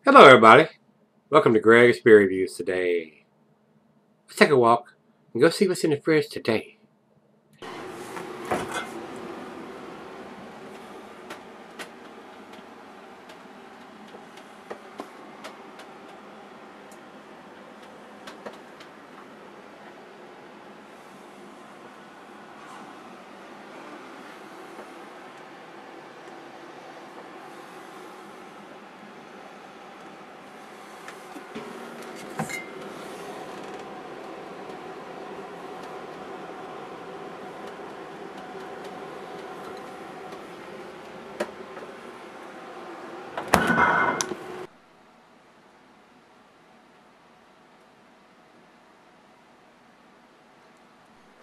Hello everybody, welcome to Gregsbeerreviews today. Let's take a walk and go see what's in the fridge today.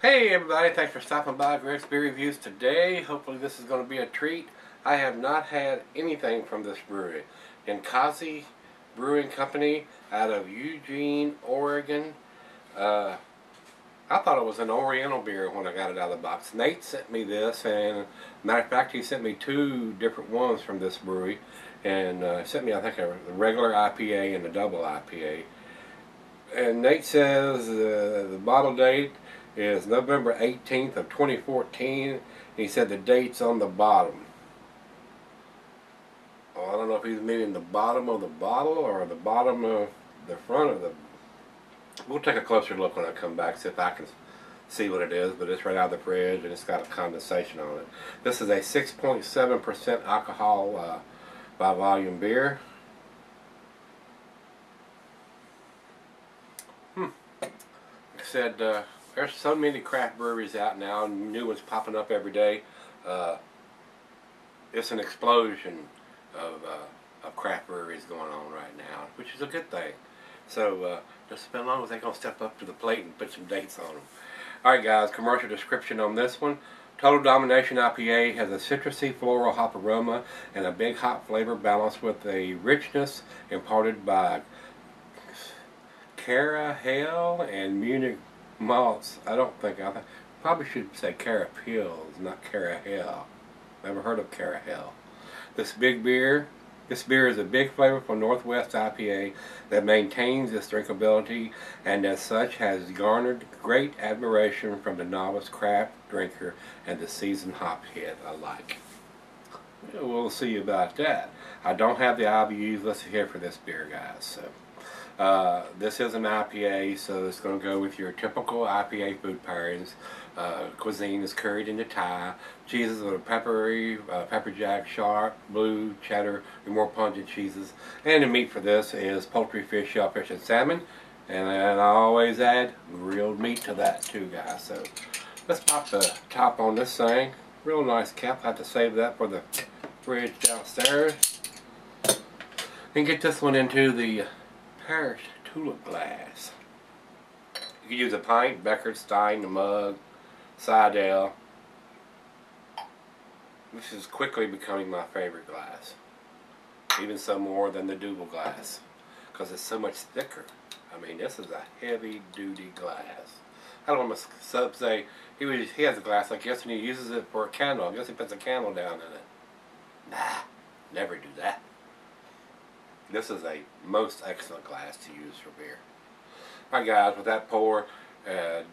Hey everybody, thanks for stopping by Gregsbeerreviews today. Hopefully this is going to be a treat. I have not had anything from this brewery. Ninkasi Brewing Company out of Eugene, Oregon. I thought it was an Oriental beer when I got it out of the box. Nate sent me this, and matter of fact, he sent me two different ones from this brewery, and sent me, I think, a regular IPA and a double IPA. And Nate says the bottle date is November 18th of 2014. He said the date's on the bottom. Well, I don't know if he's meaning the bottom of the bottle or the bottom of the front of the. We'll take a closer look when I come back, see if I can see what it is, but it's right out of the fridge and it's got a condensation on it. This is a 6.7% alcohol by volume beer. Like I said, there's so many craft breweries out now, and new ones popping up every day. It's an explosion of craft breweries going on right now, which is a good thing. So just as long as they're going to step up to the plate and put some dates on them. Alright guys, commercial description on this one. Total Domination IPA has a citrusy floral hop aroma and a big hop flavor balanced with a richness imparted by Carahel and Munich malts. I probably should say Carapils, not Carahel. Never heard of Carahel. This beer is a big flavorful Northwest IPA that maintains its drinkability and as such has garnered great admiration from the novice craft drinker and the seasoned hophead alike. We'll see about that. I don't have the IBUs listed here for this beer, guys. So this is an IPA, so it's going to go with your typical IPA food pairings. Cuisine is curried into Thai. Cheeses are peppery, pepper jack, sharp, blue, cheddar, and more pungent cheeses. And the meat for this is poultry, fish, shellfish, and salmon. And I always add grilled meat to that too, guys. So let's pop the top on this thing. Real nice cap. I have to save that for the fridge downstairs. And get this one into the Parish tulip glass. You can use a pint, Becker, Stein, a mug, Sidell. This is quickly becoming my favorite glass. Even some more than the double glass. Because it's so much thicker. I mean, this is a heavy duty glass. I don't want to sub say, he has a glass like this and he uses it for a candle. I guess he puts a candle down in it. Nah, never do that. This is a most excellent glass to use for beer. Alright guys, with that pour,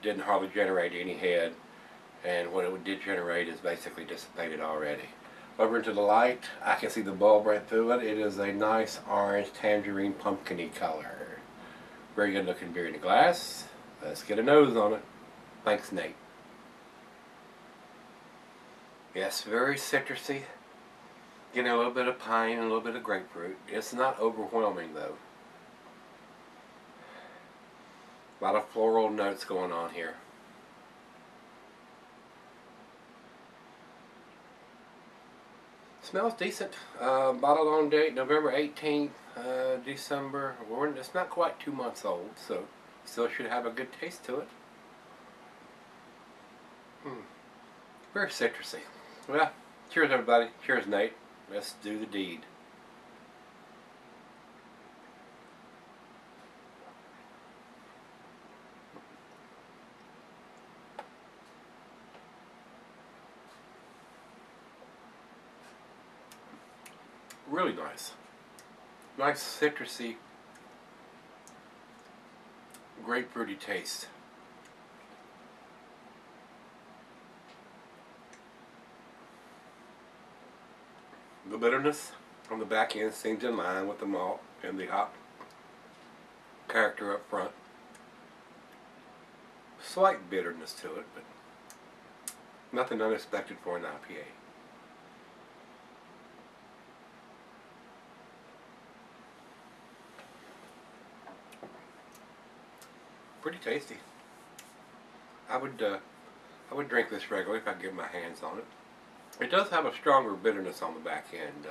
didn't hardly generate any head, and what it did generate is basically dissipated already. Over into the light, I can see the bulb right through it. It is a nice orange tangerine pumpkin-y color. Very good looking beer in the glass. Let's get a nose on it. Thanks, Nate. Yes, very citrusy. Getting a little bit of pine and a little bit of grapefruit. It's not overwhelming though. A lot of floral notes going on here. Smells decent. Bottled on date November 18th, December. It's not quite 2 months old, so still should have a good taste to it. Very citrusy. Well, cheers everybody. Cheers, Nate. Let's do the deed. Really nice. Nice citrusy, grapefruity taste. The bitterness on the back end seems in line with the malt and the hop character up front. Slight bitterness to it, but nothing unexpected for an IPA. Pretty tasty. I would drink this regularly if I could get my hands on it. It does have a stronger bitterness on the back end.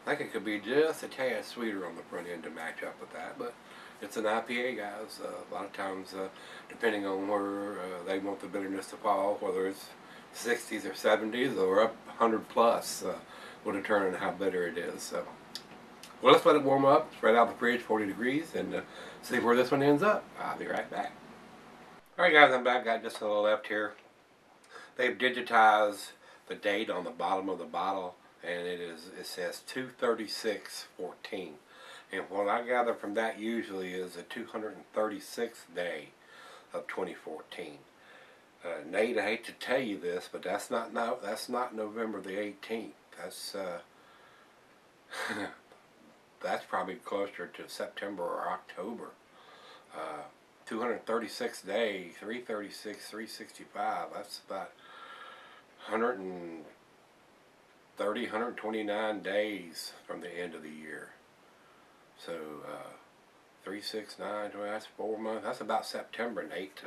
I think it could be just a tad sweeter on the front end to match up with that, but it's an IPA, guys. A lot of times, depending on where they want the bitterness to fall, whether it's 60s or 70s or up 100 plus, will determine how bitter it is. So, well, let's let it warm up, right out of the fridge, 40 degrees, and see where this one ends up. I'll be right back. Alright guys, I'm back. Got just a little left here. They've digitized the date on the bottom of the bottle, and it says 2/36/14. And what I gather from that usually is the 236th day of 2014. Nate, I hate to tell you this, but that's not November the 18th. That's probably closer to September or October. 236 day, 336, 365. That's about 130, 129 days from the end of the year. So 3, 6, 9, 12, that's 4 months. That's about September, Nate.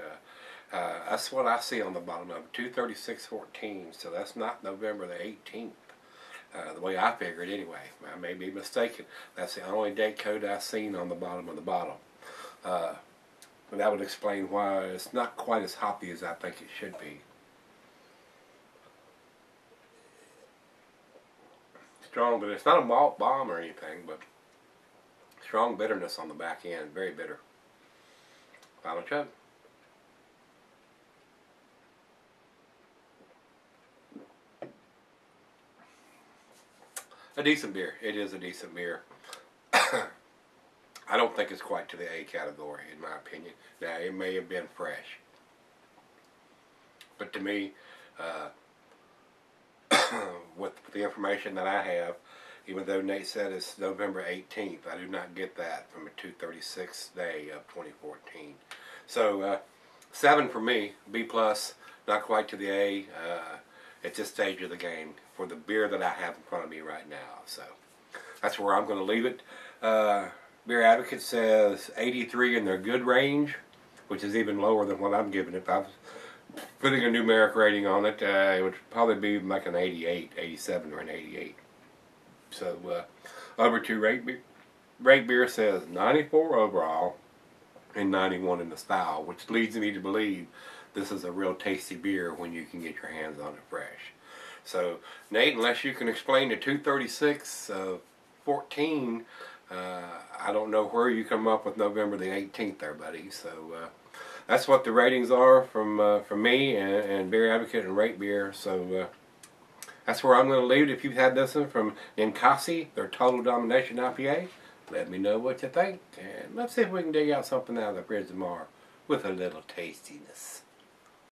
That's what I see on the bottom of it, 2/36/14. So that's not November the 18th. The way I figured anyway. I may be mistaken. That's the only date code I've seen on the bottom of the bottle. And that would explain why it's not quite as hoppy as I think it should be. Strong, but it's not a malt bomb or anything, but strong bitterness on the back end. Very bitter. Final chug. A decent beer. It is a decent beer. I don't think it's quite to the A category, in my opinion. Now, it may have been fresh. But to me, with the information that I have, even though Nate said it's November 18th, I do not get that from a 2/36th day of 2014. So, 7 for me, B+, not quite to the A. At this stage of the game for the beer that I have in front of me right now. So, that's where I'm going to leave it. Beer Advocate says 83 in their good range, which is even lower than what I'm giving it. If I was putting a numeric rating on it, it would probably be like an 88, 87, or an 88. So, over to Rate Beer says 94 overall and 91 in the style, which leads me to believe this is a real tasty beer when you can get your hands on it fresh. So, Nate, unless you can explain the 2/36/14, I don't know where you come up with November the 18th there, buddy. So, that's what the ratings are from me and Beer Advocate and Rate Beer. So, that's where I'm going to leave it. If you've had this one from Ninkasi, their Total Domination IPA, let me know what you think. And let's see if we can dig out something out of the fridge tomorrow with a little tastiness.